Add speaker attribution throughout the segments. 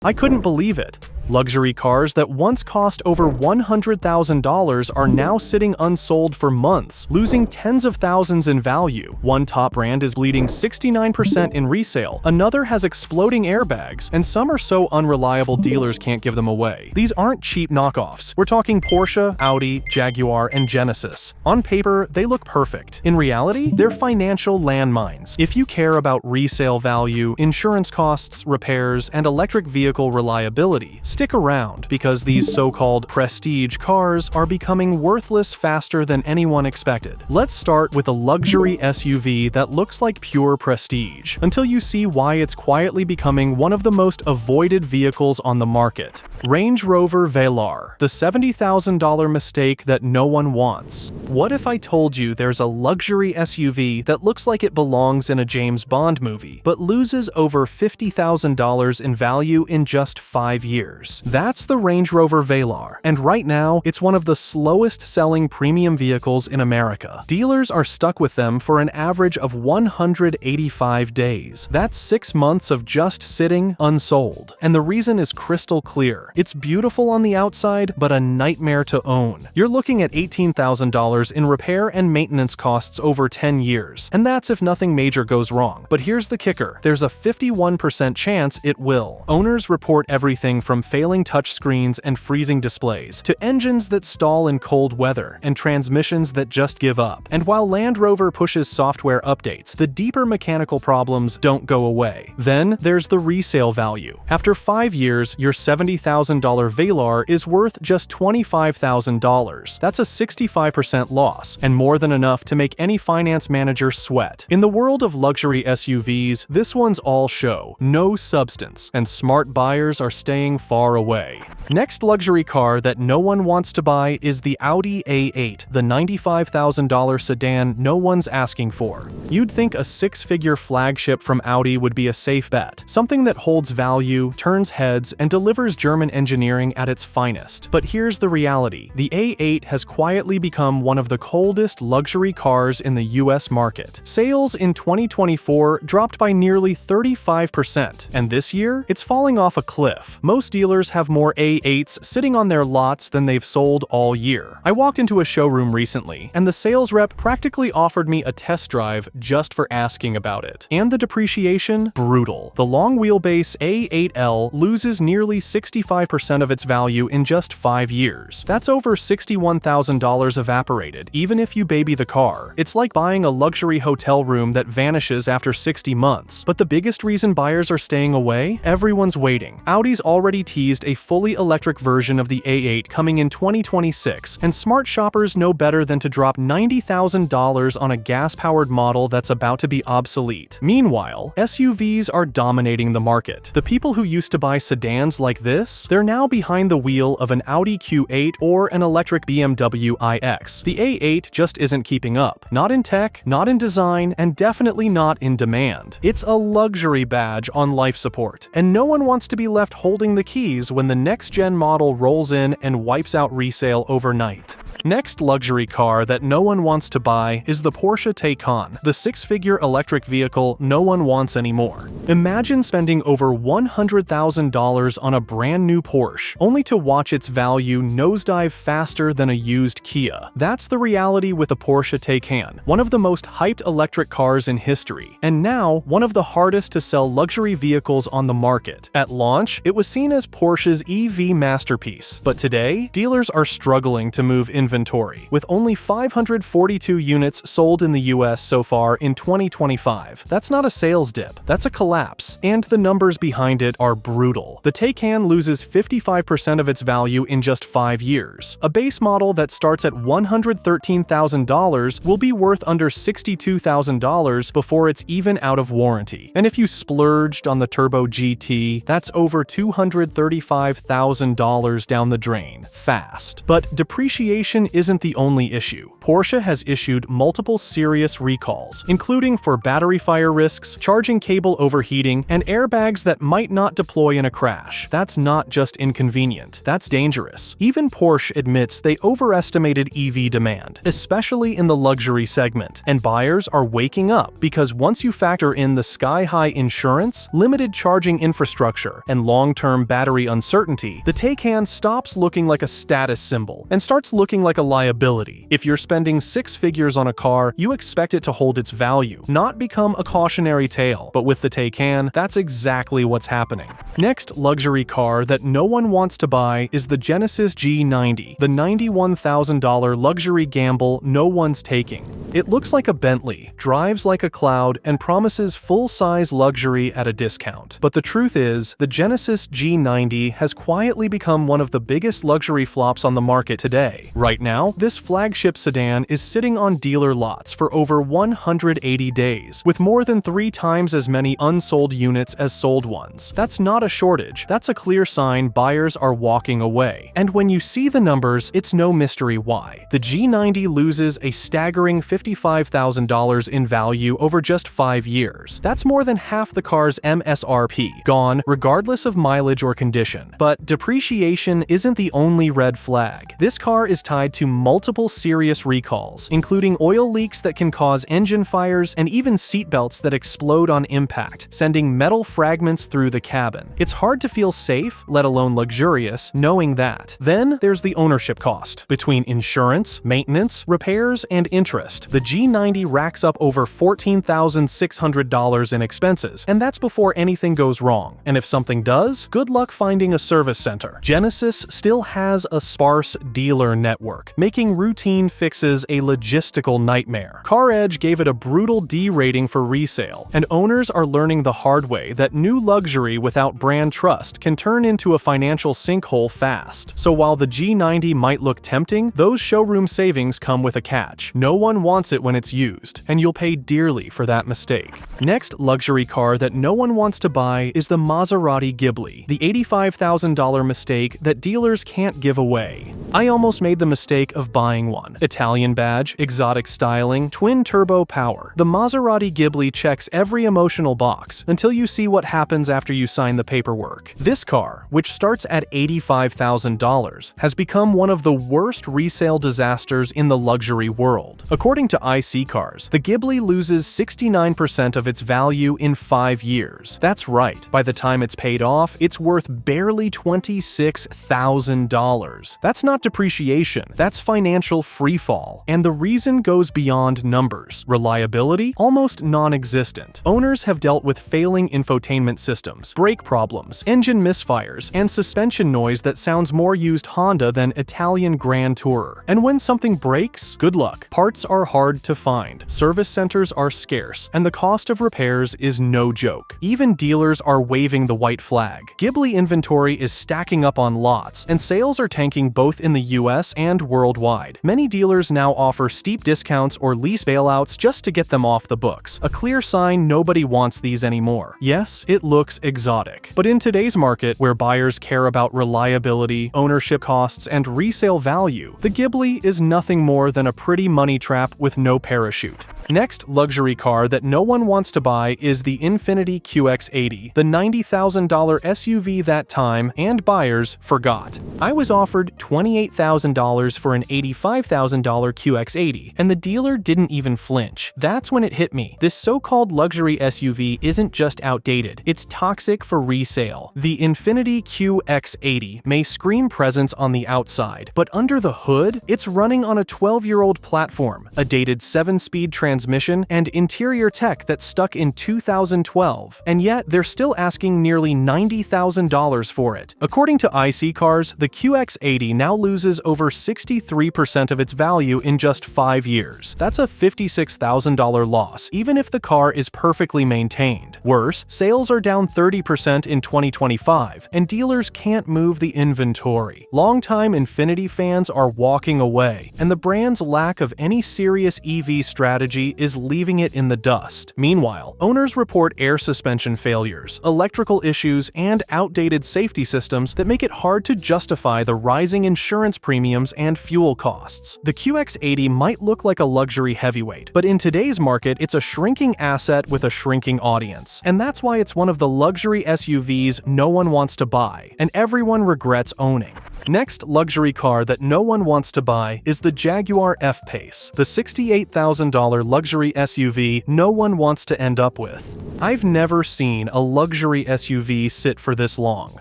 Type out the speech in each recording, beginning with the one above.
Speaker 1: I couldn't believe it. Luxury cars that once cost over $100,000 are now sitting unsold for months, losing tens of thousands in value. One top brand is bleeding 69% in resale, another has exploding airbags, and some are so unreliable dealers can't give them away. These aren't cheap knockoffs. We're talking Porsche, Audi, Jaguar, and Genesis. On paper, they look perfect. In reality, they're financial landmines. If you care about resale value, insurance costs, repairs, and electric vehicle reliability, stick around, because these so-called prestige cars are becoming worthless faster than anyone expected. Let's start with a luxury SUV that looks like pure prestige, until you see why it's quietly becoming one of the most avoided vehicles on the market. Range Rover Velar, the $70,000 mistake that no one wants. What if I told you there's a luxury SUV that looks like it belongs in a James Bond movie, but loses over $50,000 in value in just 5 years? That's the Range Rover Velar, and right now, it's one of the slowest selling premium vehicles in America. Dealers are stuck with them for an average of 185 days. That's 6 months of just sitting unsold. And the reason is crystal clear. It's beautiful on the outside, but a nightmare to own. You're looking at $18,000 in repair and maintenance costs over 10 years, and that's if nothing major goes wrong. But here's the kicker. There's a 51% chance it will. Owners report everything from failing touchscreens and freezing displays, to engines that stall in cold weather, and transmissions that just give up. And while Land Rover pushes software updates, the deeper mechanical problems don't go away. Then there's the resale value. After 5 years, your $70,000 Velar is worth just $25,000. That's a 65% loss, and more than enough to make any finance manager sweat. In the world of luxury SUVs, this one's all show, no substance, and smart buyers are staying far away. Next luxury car that no one wants to buy is the Audi A8, the $95,000 sedan no one's asking for. You'd think a six-figure flagship from Audi would be a safe bet, something that holds value, turns heads, and delivers German engineering at its finest. But here's the reality. The A8 has quietly become one of the coldest luxury cars in the US market. Sales in 2024 dropped by nearly 35%, and this year, it's falling off a cliff. Most dealers have more A8s sitting on their lots than they've sold all year. I walked into a showroom recently, and the sales rep practically offered me a test drive just for asking about it. And the depreciation? Brutal. The long wheelbase A8L loses nearly 65% of its value in just 5 years. That's over $61,000 evaporated, even if you baby the car. It's like buying a luxury hotel room that vanishes after 60 months. But the biggest reason buyers are staying away? Everyone's waiting. Audi's already teased a fully electric version of the A8 coming in 2026, and smart shoppers know better than to drop $90,000 on a gas-powered model that's about to be obsolete. Meanwhile, SUVs are dominating the market. The people who used to buy sedans like this, they're now behind the wheel of an Audi Q8 or an electric BMW iX. The A8 just isn't keeping up. Not in tech, not in design, and definitely not in demand. It's a luxury badge on life support, and no one wants to be left holding the keys when the next-gen model rolls in and wipes out resale overnight. Next luxury car that no one wants to buy is the Porsche Taycan, the six-figure electric vehicle no one wants anymore. Imagine spending over $100,000 on a brand new Porsche, only to watch its value nosedive faster than a used Kia. That's the reality with the Porsche Taycan, one of the most hyped electric cars in history, and now one of the hardest to sell luxury vehicles on the market. At launch, it was seen as Porsche's EV masterpiece, but today, dealers are struggling to move inventory, with only 542 units sold in the US so far in 2025. That's not a sales dip, that's a collapse, and the numbers behind it are brutal. The Taycan loses 55% of its value in just 5 years. A base model that starts at $113,000 will be worth under $62,000 before it's even out of warranty. And if you splurged on the Turbo GT, that's over $235,000 down the drain, fast. But depreciation suspension isn't the only issue. Porsche has issued multiple serious recalls, including for battery fire risks, charging cable overheating, and airbags that might not deploy in a crash. That's not just inconvenient, that's dangerous. Even Porsche admits they overestimated EV demand, especially in the luxury segment, and buyers are waking up because once you factor in the sky-high insurance, limited charging infrastructure, and long-term battery uncertainty, the Taycan stops looking like a status symbol and starts looking like a liability. If you're spending six figures on a car, you expect it to hold its value, not become a cautionary tale. But with the Taycan, that's exactly what's happening. Next luxury car that no one wants to buy is the Genesis G90, the $91,000 luxury gamble no one's taking. It looks like a Bentley, drives like a cloud, and promises full-size luxury at a discount. But the truth is, the Genesis G90 has quietly become one of the biggest luxury flops on the market today. Right now, this flagship sedan is sitting on dealer lots for over 180 days, with more than 3 times as many unsold units as sold ones. That's not a shortage, that's a clear sign buyers are walking away. And when you see the numbers, it's no mystery why. The G90 loses a staggering $55,000 in value over just 5 years. That's more than half the car's MSRP, gone regardless of mileage or condition. But depreciation isn't the only red flag. This car is tied to multiple serious recalls, including oil leaks that can cause engine fires and even seatbelts that explode on impact, sending metal fragments through the cabin. It's hard to feel safe, let alone luxurious, knowing that. Then there's the ownership cost. Between insurance, maintenance, repairs, and interest, the G90 racks up over $14,600 in expenses, and that's before anything goes wrong. And if something does, good luck finding a service center. Genesis still has a sparse dealer network, making routine fixes a logistical nightmare. CarEdge gave it a brutal D rating for resale, and owners are learning the hard way that new luxury without brand trust can turn into a financial sinkhole fast. So while the G90 might look tempting, those showroom savings come with a catch. No one wants it when it's used, and you'll pay dearly for that mistake. Next luxury car that no one wants to buy is the Maserati Gibli, the $85,000 mistake that dealers can't give away. I almost made the mistake of buying one. Italian badge, exotic styling, twin-turbo power. The Maserati Gibli checks every emotional box until you see what happens after you sign the paperwork. This car, which starts at $85,000, has become one of the worst resale disasters in the luxury world. According to IC Cars, the Gibli loses 69% of its value in 5 years. That's right, by the time it's paid off, it's worth barely $26,000. That's not depreciation, that's financial freefall. And the reason goes beyond numbers. Reliability? Almost non-existent. Owners have dealt with failing infotainment systems, brake problems, engine misfires, and suspension noise that sounds more used Honda than Italian Grand Tourer. And when something breaks, good luck. Parts are hard to find, service centers are scarce, and the cost of repairs is no joke. Even dealers are waving the white flag. Gibli inventory is stacking up on lots, and sales are tanking both in the US and worldwide. Many dealers now offer steep discounts or lease bailouts just to get them off the books. A clear sign nobody wants these anymore. Yes, it looks exotic. But in today's market, where buyers care about reliability, ownership costs, and resale value, the Gibli is nothing more than a pretty money trap with no parachute. Next luxury car that no one wants to buy is the Infiniti QX80, the $90,000 SUV that time and buyers forgot. I was offered $28,000 for an $85,000 QX80, and the dealer didn't even flinch. That's when it hit me. This so-called luxury SUV isn't just outdated, it's toxic for resale. The Infiniti QX80 may scream presence on the outside, but under the hood, it's running on a 12-year-old platform, a dated 7-speed transmission, and interior tech that stuck in 2012, and yet they're still asking nearly $90,000 for it. According to IC Cars, the QX80 now loses over 63% of its value in just 5 years. That's a $56,000 loss, even if the car is perfectly maintained. Worse, sales are down 30% in 2025, and dealers can't move the inventory. Longtime Infiniti fans are walking away, and the brand's lack of any serious EV strategy is leaving it in the dust. Meanwhile, owners report air suspension failures, electrical issues, and outdated safety systems that make it hard to justify the rising insurance insurance premiums, and fuel costs. The QX80 might look like a luxury heavyweight, but in today's market, it's a shrinking asset with a shrinking audience. And that's why it's one of the luxury SUVs no one wants to buy, and everyone regrets owning. Next luxury car that no one wants to buy is the Jaguar FPace, the $68,000 luxury SUV no one wants to end up with. I've never seen a luxury SUV sit for this long,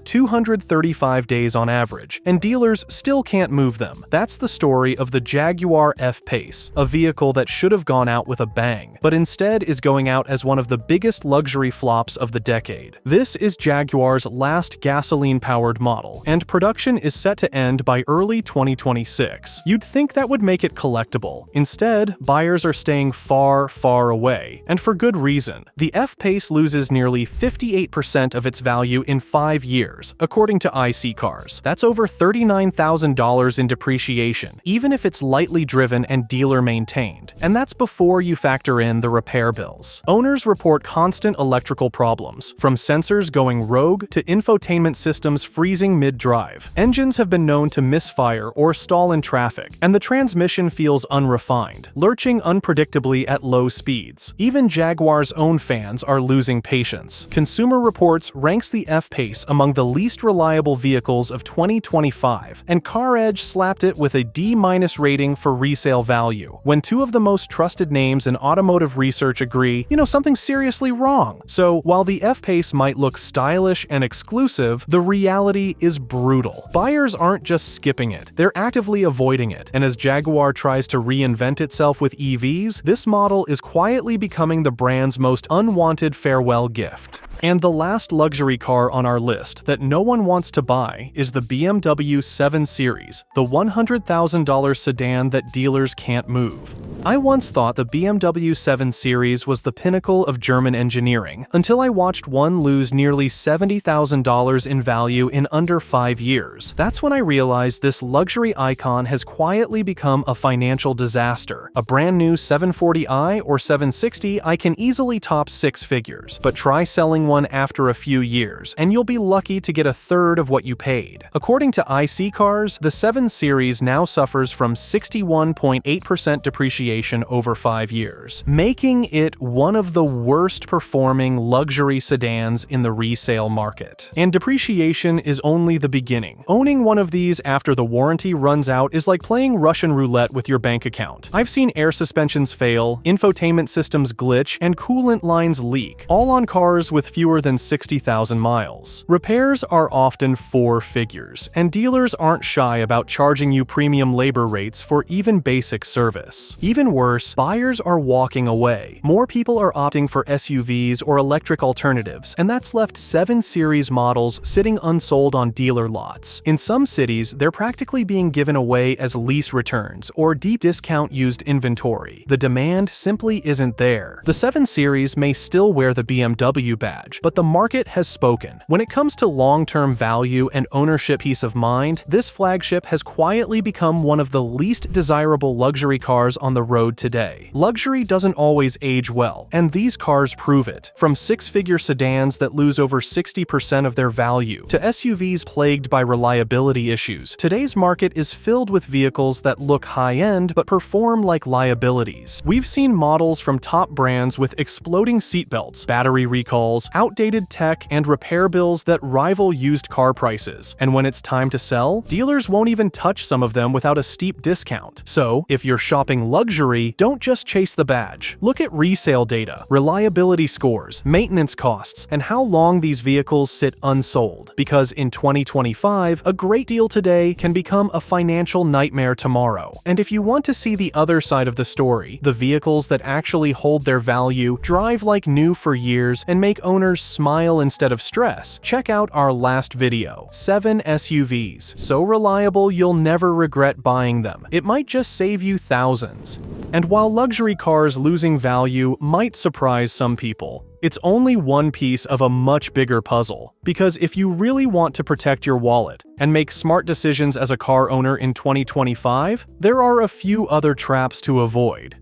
Speaker 1: 235 days on average, and dealers still can't move them. That's the story of the Jaguar FPace, a vehicle that should have gone out with a bang, but instead is going out as one of the biggest luxury flops of the decade. This is Jaguar's last gasoline-powered model, and production is set to end by early 2026. You'd think that would make it collectible. Instead, buyers are staying far, far away, and for good reason. The FPace loses nearly 58% of its value in 5 years, according to IC Cars. That's over $39,000 in depreciation, even if it's lightly driven and dealer-maintained. And that's before you factor in the repair bills. Owners report constant electrical problems, from sensors going rogue to infotainment systems freezing mid-drive. Engines have been known to misfire or stall in traffic, and the transmission feels unrefined, lurching unpredictably at low speeds. Even Jaguar's own fans are losing patience. Consumer Reports ranks the FPace among the least reliable vehicles of 2025, and CarEdge slapped it with a D- rating for resale value. When two of the most trusted names in automotive research agree, something's seriously wrong. So while the FPace might look stylish and exclusive, the reality is brutal. Buyers aren't just skipping it, they're actively avoiding it. And as Jaguar tries to reinvent itself with EVs, this model is quietly becoming the brand's most unwanted farewell gift. And the last luxury car on our list that no one wants to buy is the BMW 7 Series, the $100,000 sedan that dealers can't move. I once thought the BMW 7 Series was the pinnacle of German engineering, until I watched one lose nearly $70,000 in value in under 5 years. That's when I realized this luxury icon has quietly become a financial disaster. A brand new 740i or 760i can easily top 6 figures, but try selling one after a few years, and you'll be lucky to get a third of what you paid. According to IC Cars, the 7 Series now suffers from 61.8% depreciation over 5 years, making it one of the worst performing luxury sedans in the resale market. And depreciation is only the beginning. Owning one of these after the warranty runs out is like playing Russian roulette with your bank account. I've seen air suspensions fail, infotainment systems glitch, and coolant lines leak, all on cars with fewer than 60,000 miles. Repairs are often 4 figures, and dealers aren't shy about charging you premium labor rates for even basic service. Even worse, buyers are walking away. More people are opting for SUVs or electric alternatives, and that's left 7 Series models sitting unsold on dealer lots. In some cities, they're practically being given away as lease returns or deep discount used inventory. The demand simply isn't there. The 7 Series may still wear the BMW badge, but the market has spoken. When it comes to long-term value and ownership peace of mind, this flagship has quietly become one of the least desirable luxury cars on the road today. Luxury doesn't always age well, and these cars prove it. From 6-figure sedans that lose over 60% of their value to SUVs plagued by reliability issues, today's market is filled with vehicles that look high-end but perform like liabilities. We've seen models from top brands with exploding seatbelts, battery recalls, outdated tech, and repair bills that rival used car prices. And when it's time to sell, dealers won't even touch some of them without a steep discount. So, if you're shopping luxury, don't just chase the badge. Look at resale data, reliability scores, maintenance costs, and how long these vehicles sit unsold. Because in 2025, a great deal today can become a financial nightmare tomorrow. And if you want to see the other side of the story, the vehicles that actually hold their value, drive like new for years, and make owners smile instead of stress, check out our last video, 7 SUVs, so reliable you'll never regret buying them. It might just save you thousands. And while luxury cars losing value might surprise some people, it's only one piece of a much bigger puzzle. Because if you really want to protect your wallet and make smart decisions as a car owner in 2025, there are a few other traps to avoid.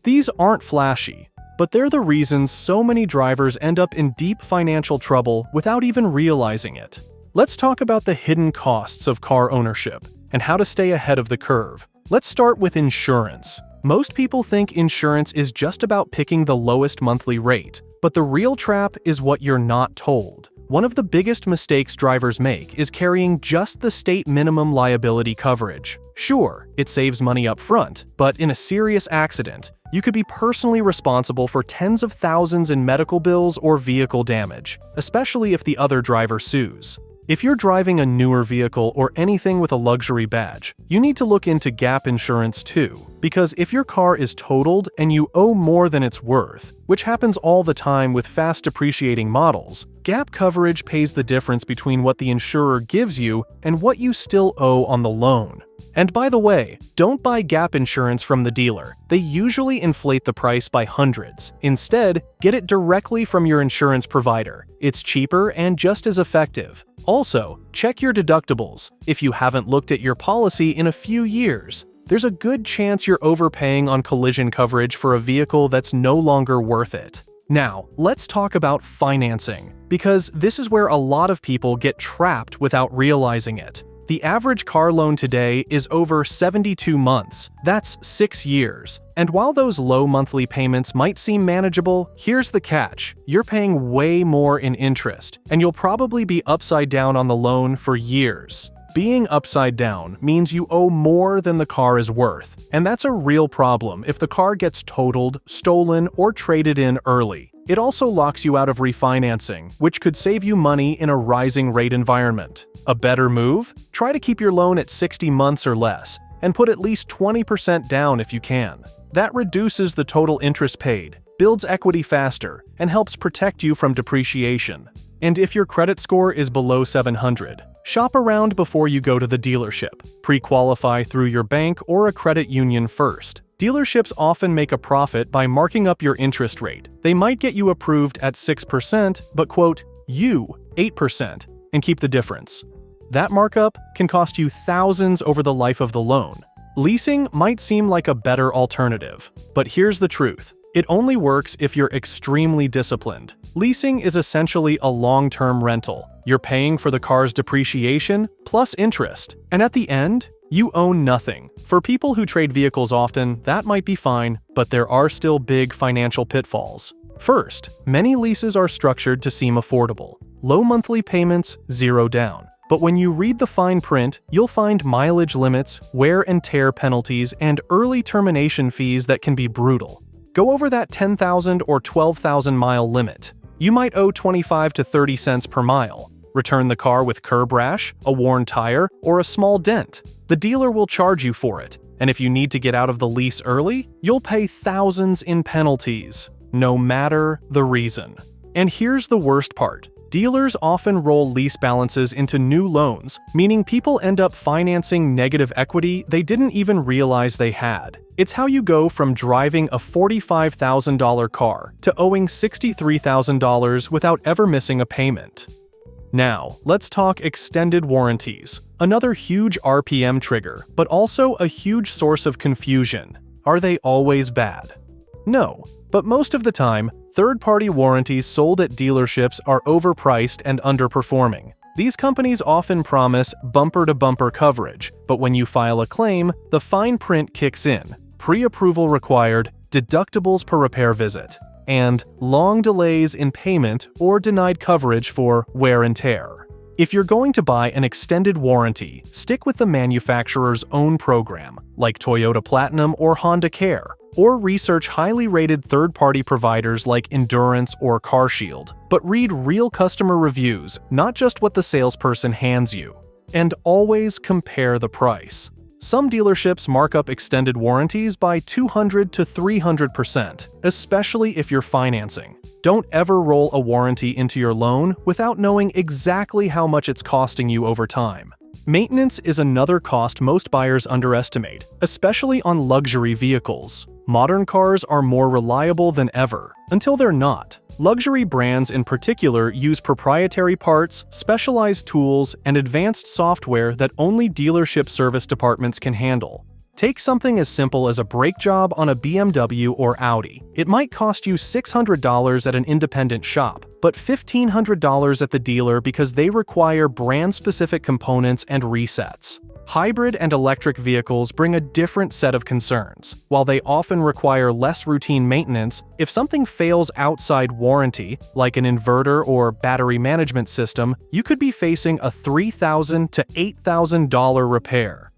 Speaker 1: These aren't flashy, but they're the reasons so many drivers end up in deep financial trouble without even realizing it. Let's talk about the hidden costs of car ownership. and how to stay ahead of the curve. Let's start with insurance. Most people think insurance is just about picking the lowest monthly rate, but the real trap is what you're not told. One of the biggest mistakes drivers make is carrying just the state minimum liability coverage. Sure, it saves money up front, but in a serious accident, you could be personally responsible for tens of thousands in medical bills or vehicle damage, especially if the other driver sues. If you're driving a newer vehicle or anything with a luxury badge, you need to look into gap insurance too, because if your car is totaled and you owe more than it's worth, which happens all the time with fast depreciating models, gap coverage pays the difference between what the insurer gives you and what you still owe on the loan. And by the way, don't buy gap insurance from the dealer. They usually inflate the price by hundreds. Instead, get it directly from your insurance provider. It's cheaper and just as effective. Also, check your deductibles. If you haven't looked at your policy in a few years, there's a good chance you're overpaying on collision coverage for a vehicle that's no longer worth it. Now, let's talk about financing, because this is where a lot of people get trapped without realizing it. The average car loan today is over 72 months. That's 6 years. And while those low monthly payments might seem manageable, here's the catch. You're paying way more in interest, and you'll probably be upside down on the loan for years. Being upside down means you owe more than the car is worth, and that's a real problem if the car gets totaled, stolen, or traded in early. It also locks you out of refinancing, which could save you money in a rising rate environment. A better move? Try to keep your loan at 60 months or less, and put at least 20% down if you can. That reduces the total interest paid, builds equity faster, and helps protect you from depreciation. And if your credit score is below 700, shop around before you go to the dealership. Pre-qualify through your bank or a credit union first. Dealerships often make a profit by marking up your interest rate. They might get you approved at 6%, but quote, you 8%, and keep the difference. That markup can cost you thousands over the life of the loan. Leasing might seem like a better alternative, but here's the truth. It only works if you're extremely disciplined. Leasing is essentially a long-term rental. You're paying for the car's depreciation plus interest, and at the end, you own nothing. For people who trade vehicles often, that might be fine, but there are still big financial pitfalls. First, many leases are structured to seem affordable. Low monthly payments, zero down. But when you read the fine print, you'll find mileage limits, wear and tear penalties, and early termination fees that can be brutal. Go over that 10,000 or 12,000 mile limit. You might owe 25 to 30 cents per mile. Return the car with curb rash, a worn tire, or a small dent. The dealer will charge you for it, and if you need to get out of the lease early, you'll pay thousands in penalties, no matter the reason. And here's the worst part. Dealers often roll lease balances into new loans, meaning people end up financing negative equity they didn't even realize they had. It's how you go from driving a $45,000 car to owing $63,000 without ever missing a payment. Now, let's talk extended warranties. Another huge RPM trigger, but also a huge source of confusion. Are they always bad? No, but most of the time, third-party warranties sold at dealerships are overpriced and underperforming. These companies often promise bumper-to-bumper coverage, but when you file a claim, the fine print kicks in. Pre-approval required, deductibles per repair visit, and long delays in payment or denied coverage for wear and tear. If you're going to buy an extended warranty, stick with the manufacturer's own program, like Toyota Platinum or Honda Care, or research highly rated third-party providers like Endurance or CarShield. But read real customer reviews, not just what the salesperson hands you. And always compare the price. Some dealerships mark up extended warranties by 200 to 300%, especially if you're financing. Don't ever roll a warranty into your loan without knowing exactly how much it's costing you over time. Maintenance is another cost most buyers underestimate, especially on luxury vehicles. Modern cars are more reliable than ever, until they're not. Luxury brands in particular use proprietary parts, specialized tools, and advanced software that only dealership service departments can handle. Take something as simple as a brake job on a BMW or Audi. It might cost you $600 at an independent shop, but $1,500 at the dealer because they require brand-specific components and resets. Hybrid and electric vehicles bring a different set of concerns. While they often require less routine maintenance, if something fails outside warranty, like an inverter or battery management system, you could be facing a $3,000 to $8,000 repair.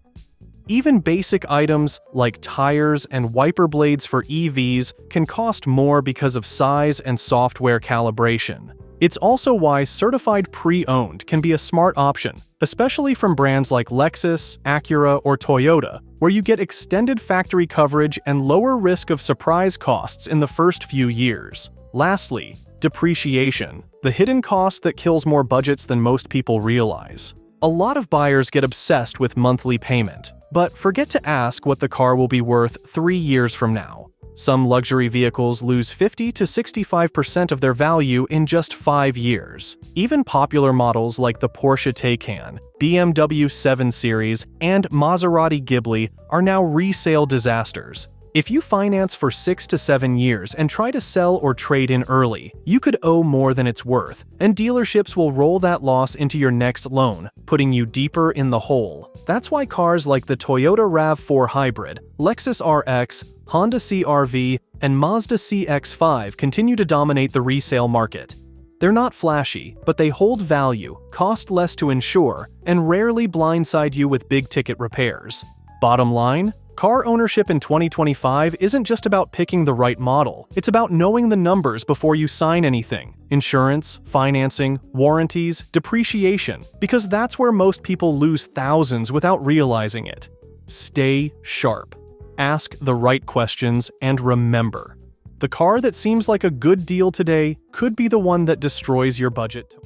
Speaker 1: Even basic items like tires and wiper blades for EVs can cost more because of size and software calibration. It's also why certified pre-owned can be a smart option, especially from brands like Lexus, Acura, or Toyota, where you get extended factory coverage and lower risk of surprise costs in the first few years. Lastly, depreciation, the hidden cost that kills more budgets than most people realize. A lot of buyers get obsessed with monthly payment, but forget to ask what the car will be worth 3 years from now. Some luxury vehicles lose 50 to 65% of their value in just 5 years. Even popular models like the Porsche Taycan, BMW 7 Series, and Maserati Gibli are now resale disasters. If you finance for 6 to 7 years and try to sell or trade in early, you could owe more than it's worth, and dealerships will roll that loss into your next loan, putting you deeper in the hole. That's why cars like the Toyota RAV4 Hybrid, Lexus RX, Honda CR-V, and Mazda CX-5 continue to dominate the resale market. They're not flashy, but they hold value, cost less to insure, and rarely blindside you with big-ticket repairs. Bottom line, car ownership in 2025 isn't just about picking the right model. It's about knowing the numbers before you sign anything. Insurance, financing, warranties, depreciation, because that's where most people lose thousands without realizing it. Stay sharp. Ask the right questions, and remember, the car that seems like a good deal today could be the one that destroys your budget.